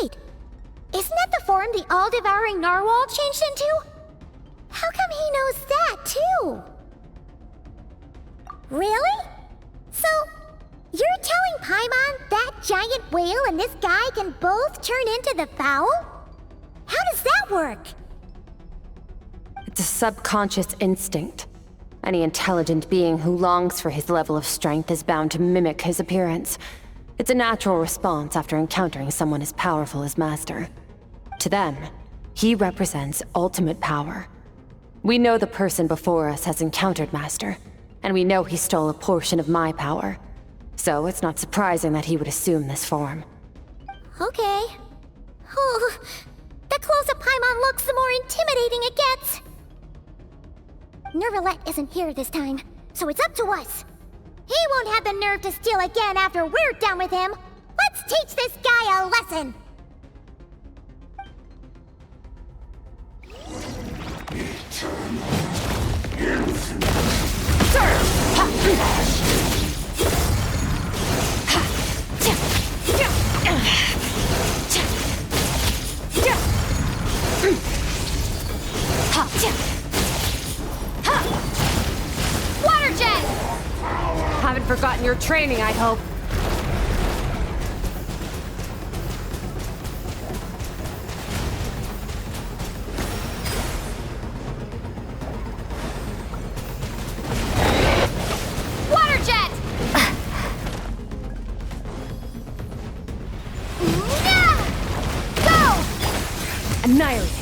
Wait, isn't that the form the all-devouring narwhal changed into? How come he knows that, too? Really? So, you're telling Paimon that giant whale and this guy can both turn into the fowl? How does that work? It's a subconscious instinct. Any intelligent being who longs for his level of strength is bound to mimic his appearance. It's a natural response after encountering someone as powerful as Master. To them, he represents ultimate power. We know the person before us has encountered Master, and we know he stole a portion of my power. So it's not surprising that he would assume this form. Okay. Oh, the closer Paimon looks, the more intimidating it gets. Nervalette isn't here this time, so it's up to us. He won't have the nerve to steal again after we're done with him. Let's teach this guy a lesson. Water jet! Haven't forgotten your training, I hope. Water jet! Go! Annihilate it.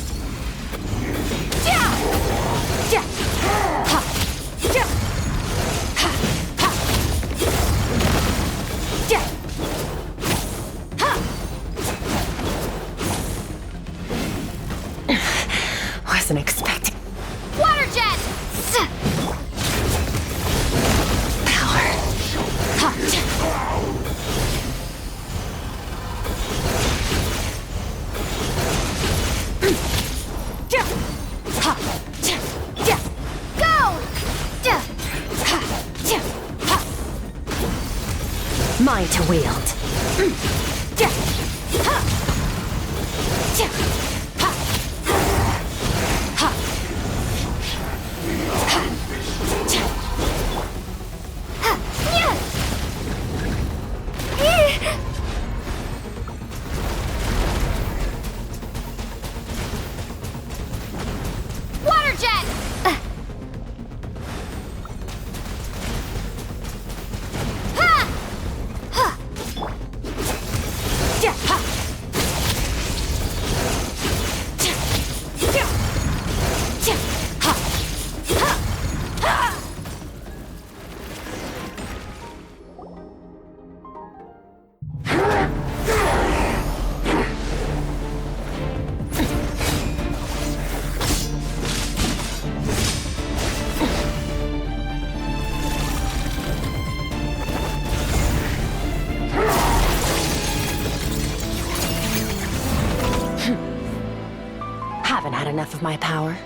Wasn't expecting. Water jet! Power. Go! Mine to wield. Water jet! Haven't had enough of my power.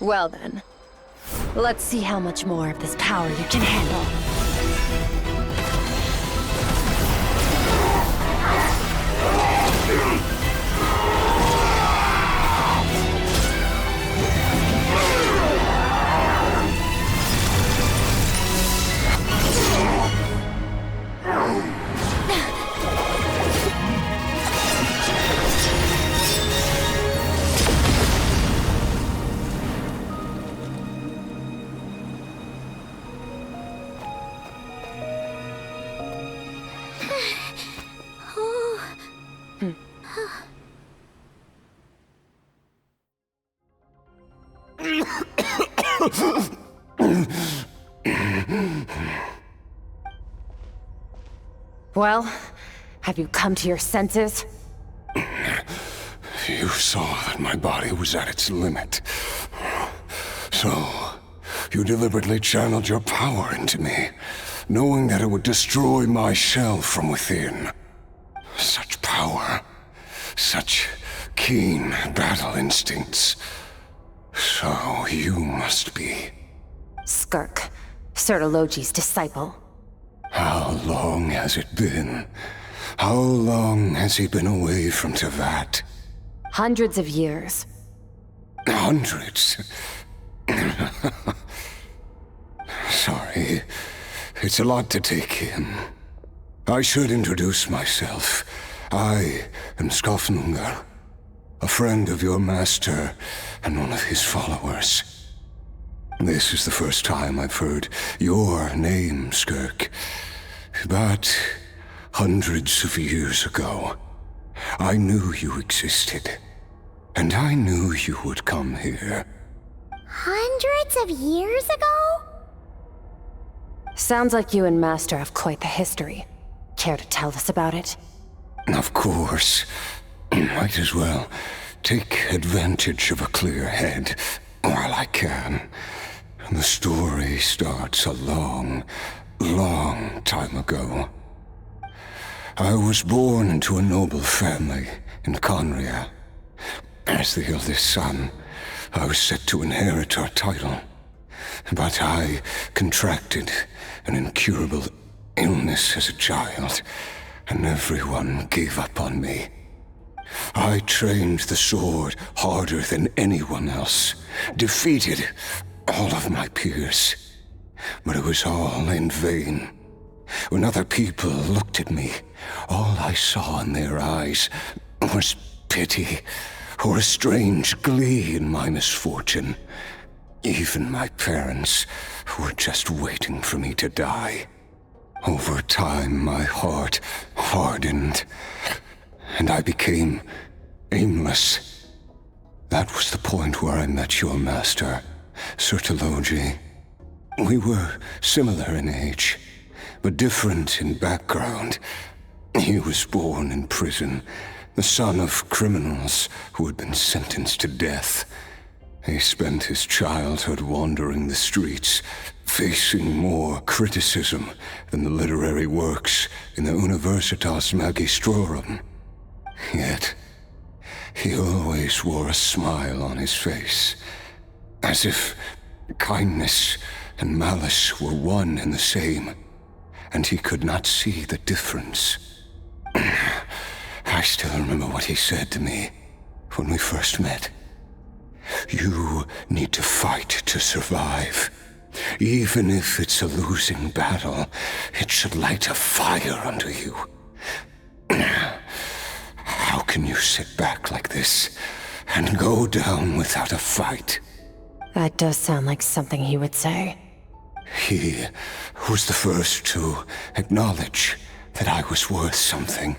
Well then, let's see how much more of this power you can handle. Well, have you come to your senses? You saw that my body was at its limit. So, you deliberately channeled your power into me, knowing that it would destroy my shell from within. Such power, such keen battle instincts. So you must be... Skirk, Sertologi's disciple. How long has it been? How long has he been away from Tevat? Hundreds of years. Hundreds? Sorry, it's a lot to take in. I should introduce myself. I am Skofnungar, a friend of your master and one of his followers. This is the first time I've heard your name, Skirk. But hundreds of years ago, I knew you existed. And I knew you would come here. Hundreds of years ago? Sounds like you and Master have quite the history. Care to tell us about it? Of course. Might as well take advantage of a clear head while I can. The story starts a long, long time ago. I was born into a noble family in Conria. As the eldest son, I was set to inherit our title. But I contracted an incurable illness as a child, and everyone gave up on me. I trained the sword harder than anyone else, defeated all of my peers. But it was all in vain. When other people looked at me, all I saw in their eyes was pity, or a strange glee in my misfortune. Even my parents were just waiting for me to die. Over time, my heart hardened, and I became aimless. That was the point where I met your master, Sertologi. We were similar in age, but different in background. He was born in prison, the son of criminals who had been sentenced to death. He spent his childhood wandering the streets, facing more criticism than the literary works in the Universitas Magistrorum. Yet, he always wore a smile on his face, as if kindness and malice were one and the same, and he could not see the difference. I still remember what he said to me when we first met. You need to fight to survive. Even if it's a losing battle, it should light a fire under you. How can you sit back like this and go down without a fight? That does sound like something he would say. He was the first to acknowledge that I was worth something,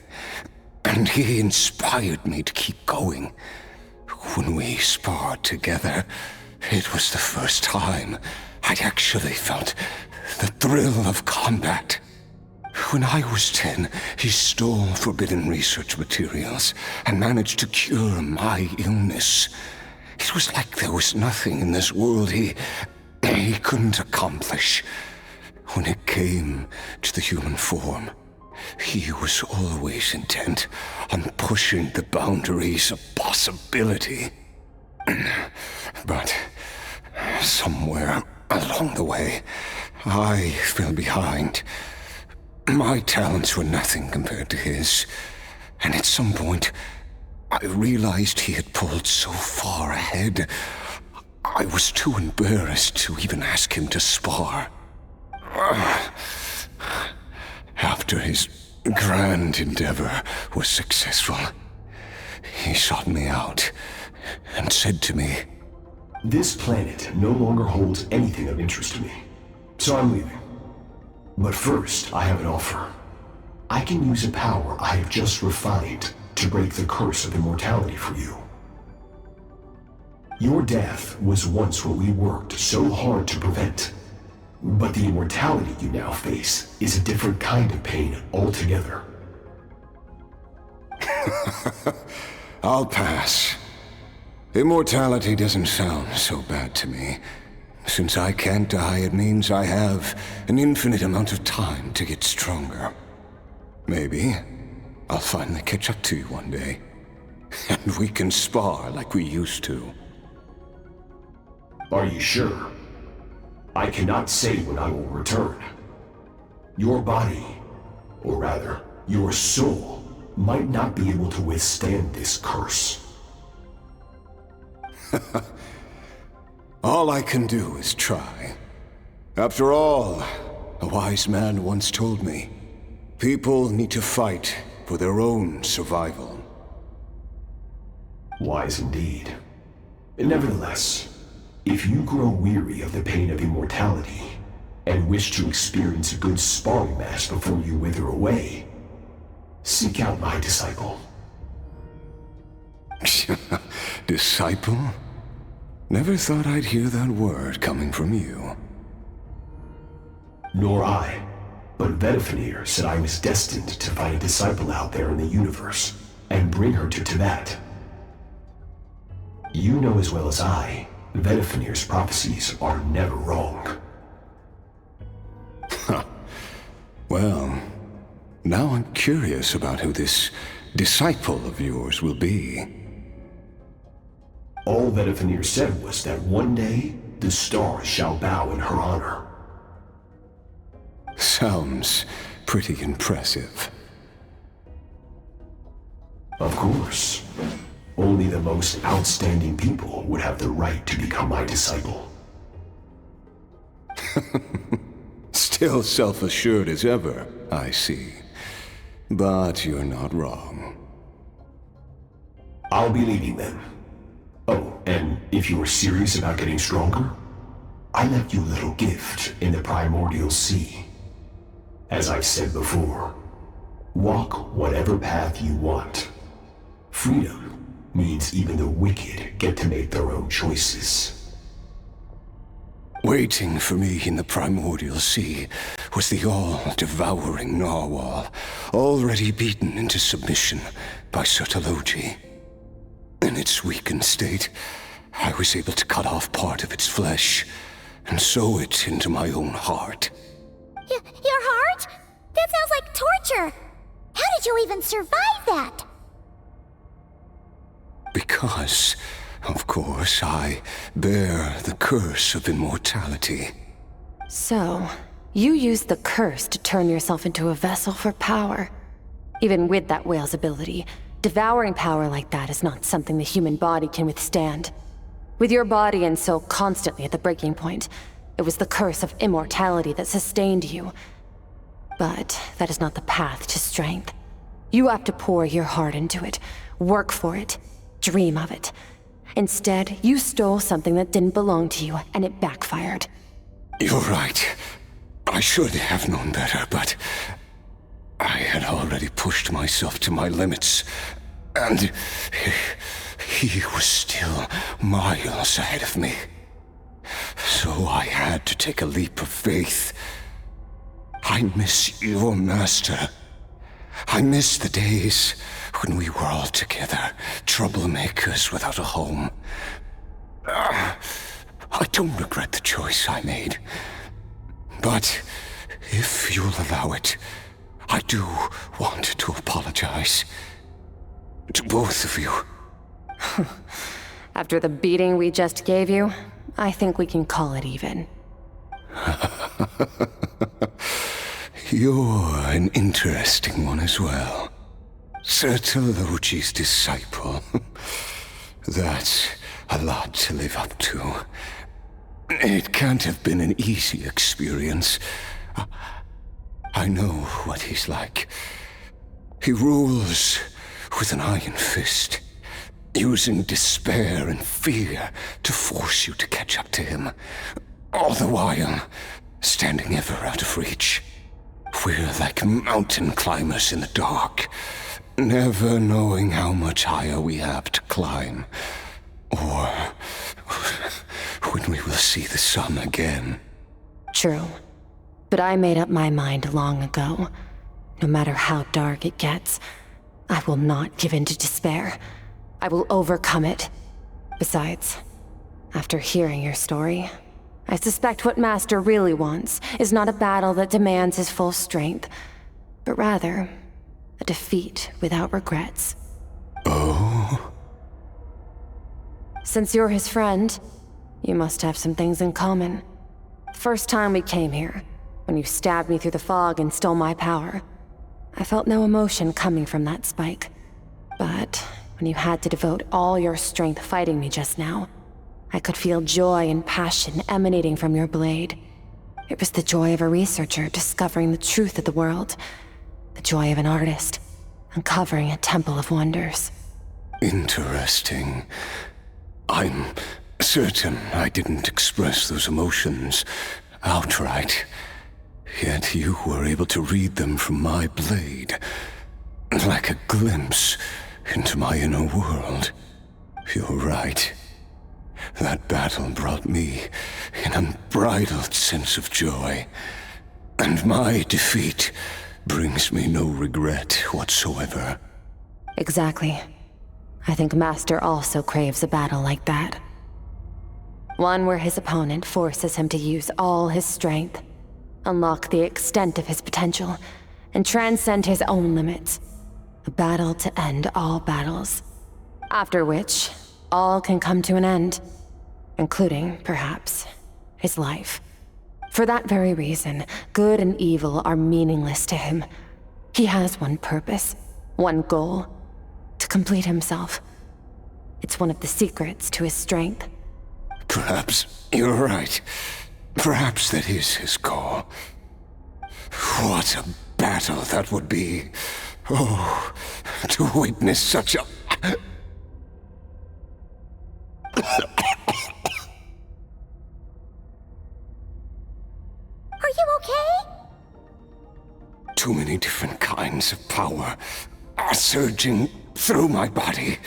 and he inspired me to keep going. When we sparred together, it was the first time I'd actually felt the thrill of combat. When I was 10, he stole forbidden research materials and managed to cure my illness. It was like there was nothing in this world he couldn't accomplish. When it came to the human form, he was always intent on pushing the boundaries of possibility. But somewhere along the way, I fell behind. My talents were nothing compared to his, and at some point, I realized he had pulled so far ahead, I was too embarrassed to even ask him to spar. After his grand endeavor was successful, he sought me out and said to me, "This planet no longer holds anything of interest to me, so I'm leaving. But first, I have an offer. I can use a power I have just refined to break the curse of immortality for you. Your death was once what we worked so hard to prevent. But the immortality you now face is a different kind of pain altogether. I'll pass. Immortality doesn't sound so bad to me. Since I can't die, it means I have an infinite amount of time to get stronger. Maybe I'll finally catch up to you one day, and we can spar like we used to. Are you sure? I cannot say when I will return. Your body, or rather, your soul, might not be able to withstand this curse. All I can do is try. After all, a wise man once told me, people need to fight for their own survival. Wise indeed. Nevertheless, if you grow weary of the pain of immortality, and wish to experience a good sparring match before you wither away, seek out my disciple. Disciple? Never thought I'd hear that word coming from you. Nor I, but Vedifenir said I was destined to find a disciple out there in the universe, and bring her to Tibet. You know as well as I, Vedifenir's prophecies are never wrong. Well, now I'm curious about who this disciple of yours will be. All Vedifenir said was that one day, the stars shall bow in her honor. Sounds pretty impressive. Of course. Only the most outstanding people would have the right to become my disciple. Still self-assured as ever, I see. But you're not wrong. I'll be leading them. Oh, and if you are serious about getting stronger, I left you a little gift in the primordial sea. As I've said before, walk whatever path you want. Freedom means even the wicked get to make their own choices. Waiting for me in the primordial sea was the all-devouring narwhal, already beaten into submission by Sertologi. In its weakened state, I was able to cut off part of its flesh and sew it into my own heart. Your heart? That sounds like torture! How did you even survive that? Because, of course, I bear the curse of immortality. So, you used the curse to turn yourself into a vessel for power. Even with that whale's ability, devouring power like that is not something the human body can withstand. With your body and soul constantly at the breaking point, it was the curse of immortality that sustained you. But that is not the path to strength. You have to pour your heart into it, work for it, dream of it. Instead, you stole something that didn't belong to you, and it backfired. You're right. I should have known better, but I had already pushed myself to my limits, and he was still miles ahead of me. So I had to take a leap of faith. I miss your master. I miss the days when we were all together, troublemakers without a home. I don't regret the choice I made. But if you'll allow it, I do want to apologize. To both of you. After the beating we just gave you, I think we can call it even. You're an interesting one as well. Sertologi's disciple. That's a lot to live up to. It can't have been an easy experience. I know what he's like. He rules with an iron fist, using despair and fear to force you to catch up to him, all the while standing ever out of reach. We're like mountain climbers in the dark, never knowing how much higher we have to climb, or when we will see the sun again. True. But I made up my mind long ago. No matter how dark it gets, I will not give in to despair. I will overcome it. Besides, after hearing your story, I suspect what Master really wants is not a battle that demands his full strength, but rather a defeat without regrets. Oh? Since you're his friend, you must have some things in common. First time we came here, when you stabbed me through the fog and stole my power, I felt no emotion coming from that spike. But when you had to devote all your strength fighting me just now, I could feel joy and passion emanating from your blade. It was the joy of a researcher discovering the truth of the world, the joy of an artist uncovering a temple of wonders. Interesting. I'm certain I didn't express those emotions outright, yet you were able to read them from my blade, like a glimpse into my inner world. You're right. That battle brought me an unbridled sense of joy, and my defeat brings me no regret whatsoever. Exactly. I think Master also craves a battle like that. One where his opponent forces him to use all his strength, unlock the extent of his potential, and transcend his own limits. A battle to end all battles. After which, all can come to an end, including, perhaps, his life. For that very reason, good and evil are meaningless to him. He has one purpose, one goal: to complete himself. It's one of the secrets to his strength. Perhaps you're right. Perhaps that is his goal. What a battle that would be. Oh, to witness such a... Are you okay? Too many different kinds of power are surging through my body.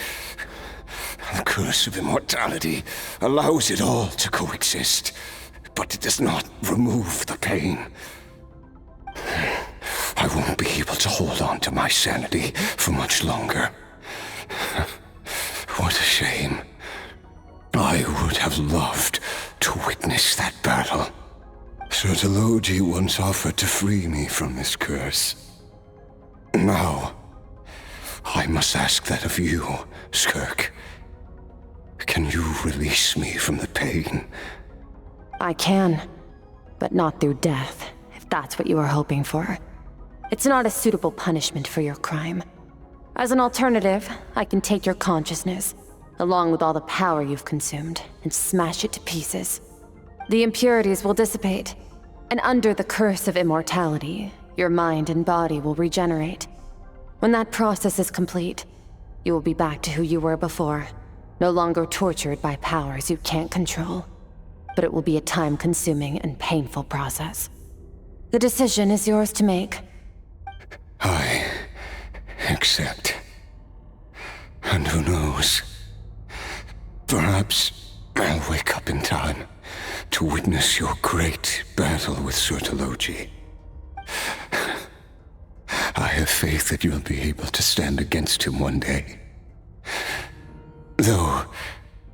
The curse of immortality allows it all to coexist, but it does not remove the pain. I won't be able to hold on to my sanity for much longer. What a shame. I would have loved to witness that battle. Sertologi once offered to free me from this curse. Now, I must ask that of you, Skirk. Can you release me from the pain? I can, but not through death, if that's what you were hoping for. It's not a suitable punishment for your crime. As an alternative, I can take your consciousness, along with all the power you've consumed, and smash it to pieces. The impurities will dissipate, and under the curse of immortality, your mind and body will regenerate. When that process is complete, you will be back to who you were before, no longer tortured by powers you can't control. But it will be a time-consuming and painful process. The decision is yours to make. I accept. And who knows? Perhaps I'll wake up in time to witness your great battle with Sertologi. I have faith that you'll be able to stand against him one day. Though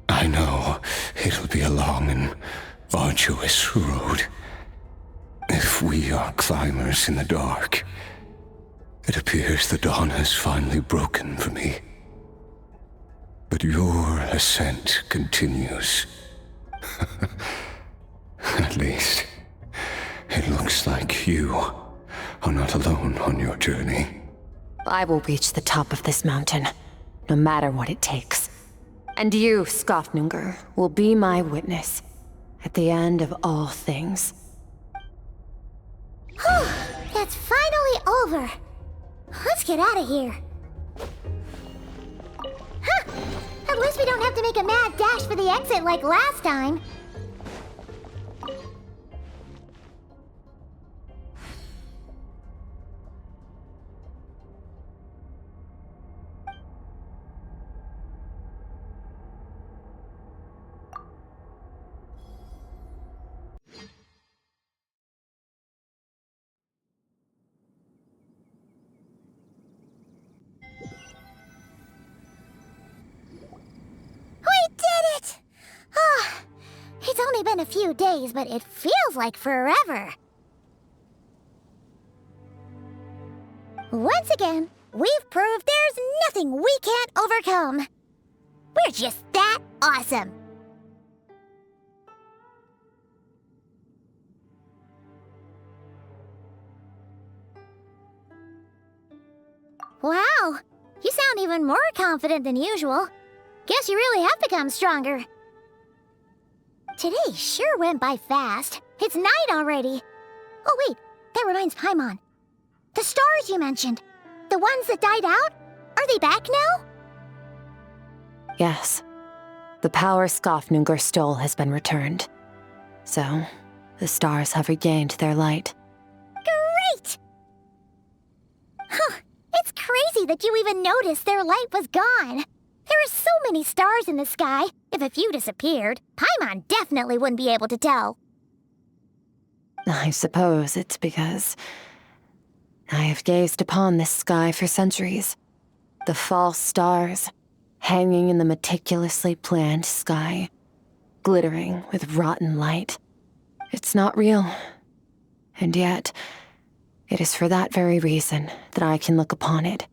I know it'll be a long and arduous road. If we are climbers in the dark, it appears the dawn has finally broken for me. But your ascent continues. At least, it looks like you are not alone on your journey. I will reach the top of this mountain, no matter what it takes. And you, Skofninger, will be my witness at the end of all things. That's finally over. Let's get out of here. Huh! At least we don't have to make a mad dash for the exit like last time. been a few days, but it feels like forever. Once again, we've proved there's nothing we can't overcome. We're just that awesome. Wow, you sound even more confident than usual. Guess you really have become stronger. Today sure went by fast. It's night already. Oh wait, that reminds Paimon. The stars you mentioned, the ones that died out, are they back now? Yes. The power Skofnungur stole has been returned. So, the stars have regained their light. Great! Huh, it's crazy that you even noticed their light was gone. There are so many stars in the sky. If a few disappeared, Paimon definitely wouldn't be able to tell. I suppose it's because I have gazed upon this sky for centuries. The false stars, hanging in the meticulously planned sky, glittering with rotten light. It's not real. And yet, it is for that very reason that I can look upon it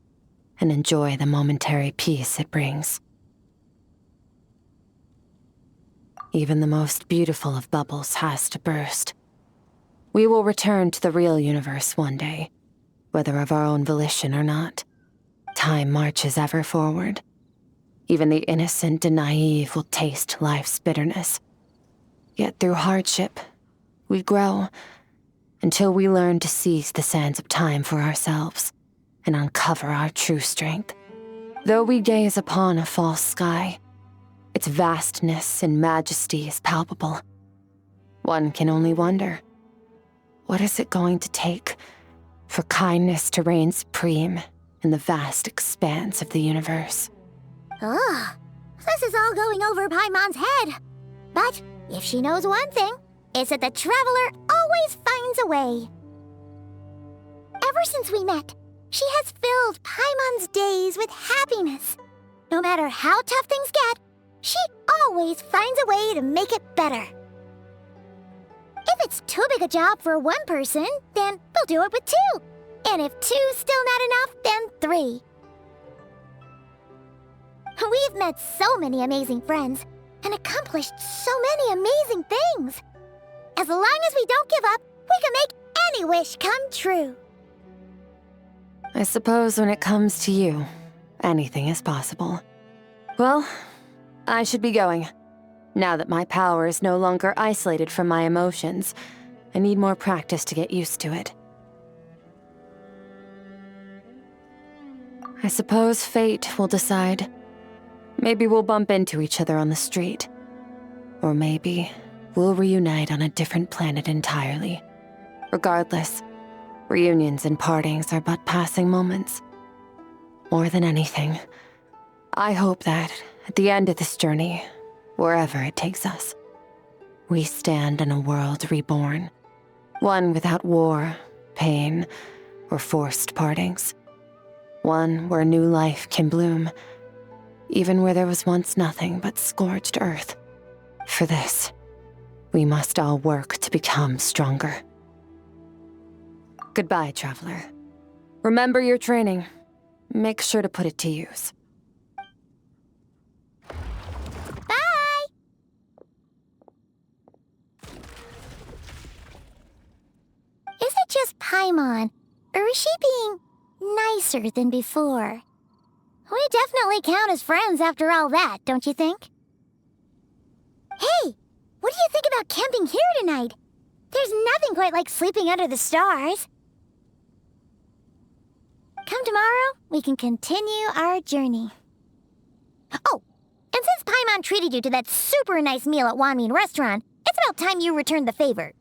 and enjoy the momentary peace it brings. Even the most beautiful of bubbles has to burst. We will return to the real universe one day, whether of our own volition or not. Time marches ever forward. Even the innocent and naive will taste life's bitterness. Yet through hardship, we grow until we learn to seize the sands of time for ourselves and uncover our true strength. Though we gaze upon a false sky, its vastness and majesty is palpable. One can only wonder, what is it going to take for kindness to reign supreme in the vast expanse of the universe? Ugh, this is all going over Paimon's head. But if she knows one thing, it's that the traveler always finds a way. Ever since we met, she has filled Paimon's days with happiness. No matter how tough things get, she always finds a way to make it better. If it's too big a job for one person, then we'll do it with two. And if two's still not enough, then three. We've met so many amazing friends and accomplished so many amazing things. As long as we don't give up, we can make any wish come true. I suppose when it comes to you, anything is possible. Well, I should be going. Now that my power is no longer isolated from my emotions, I need more practice to get used to it. I suppose fate will decide. Maybe we'll bump into each other on the street. Or maybe we'll reunite on a different planet entirely. Regardless, reunions and partings are but passing moments. More than anything, I hope that at the end of this journey, wherever it takes us, we stand in a world reborn. One without war, pain, or forced partings. One where new life can bloom, even where there was once nothing but scorched earth. For this, we must all work to become stronger. Goodbye, traveler. Remember your training. Make sure to put it to use. Bye! Is it just Paimon, or is she being nicer than before? We definitely count as friends after all that, don't you think? Hey, what do you think about camping here tonight? There's nothing quite like sleeping under the stars. Come tomorrow, we can continue our journey. Oh, and since Paimon treated you to that super nice meal at Wanmin Restaurant, it's about time you returned the favor.